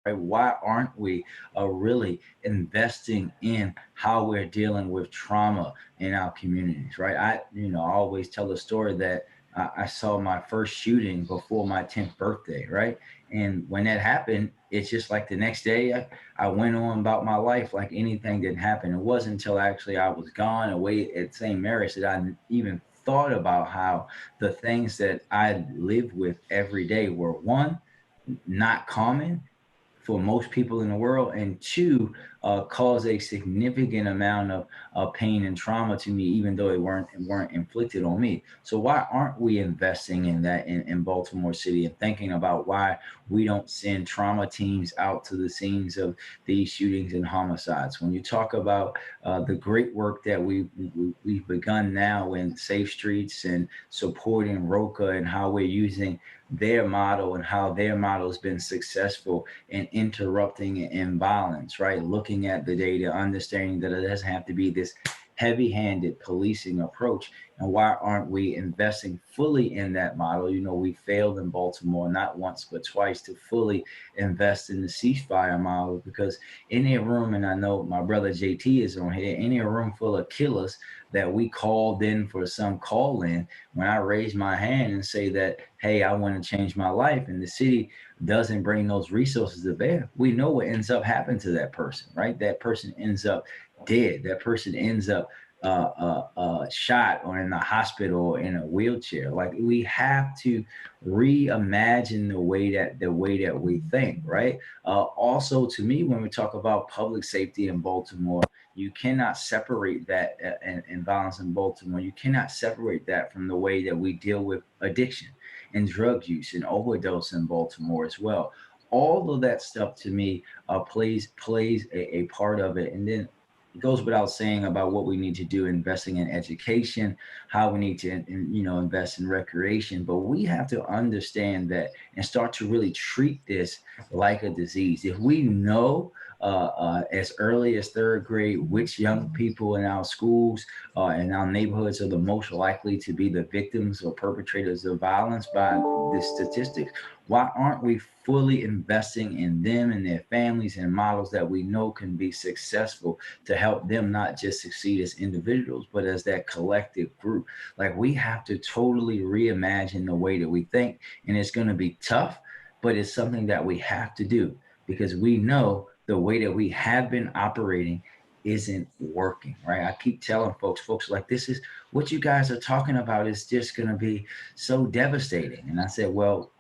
right? Why aren't we really investing in how we're dealing with trauma in our communities, right? I always tell the story that I saw my first shooting before my 10th birthday, right? And when that happened, it's just like the next day, I went on about my life like anything didn't happen. It wasn't until actually I was gone away at St. Mary's that I even thought about how the things that I lived with every day were one, not common for most people in the world, and two, cause a significant amount of pain and trauma to me, even though it weren't inflicted on me. So why aren't we investing in that in Baltimore City and thinking about why we don't send trauma teams out to the scenes of these shootings and homicides? When you talk about the great work that we've begun now in Safe Streets and supporting Roca and how we're using their model and how their model has been successful in interrupting in violence, right? Looking at the data, understanding that it doesn't have to be this heavy handed policing approach. And why aren't we investing fully in that model? We failed in Baltimore not once, but twice to fully invest in the ceasefire model because in a room, and I know my brother JT is on here, in a room full of killers that we called in for some call in, when I raise my hand and say that, hey, I want to change my life, and the city doesn't bring those resources to bear, we know what ends up happening to that person, right? That person ends up dead. That person ends up shot or in the hospital or in a wheelchair. Like we have to reimagine the way that we think, right? Also, to me, when we talk about public safety in Baltimore, you cannot separate that and violence in Baltimore. You cannot separate that from the way that we deal with addiction and drug use and overdose in Baltimore as well. All of that stuff to me plays a part of it, and then it goes without saying about what we need to do investing in education, how we need to invest in recreation. But we have to understand that and start to really treat this like a disease. If we know as early as third grade which young people in our schools in our neighborhoods are the most likely to be the victims or perpetrators of violence by the statistics, why aren't we fully investing in them and their families and models that we know can be successful to help them not just succeed as individuals, but as that collective group? Like we have to totally reimagine the way that we think, and it's going to be tough, but it's something that we have to do because we know the way that we have been operating isn't working, right? I keep telling folks like this is what you guys are talking about is just going to be so devastating. And I said, well,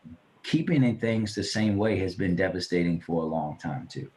keeping things the same way has been devastating for a long time too.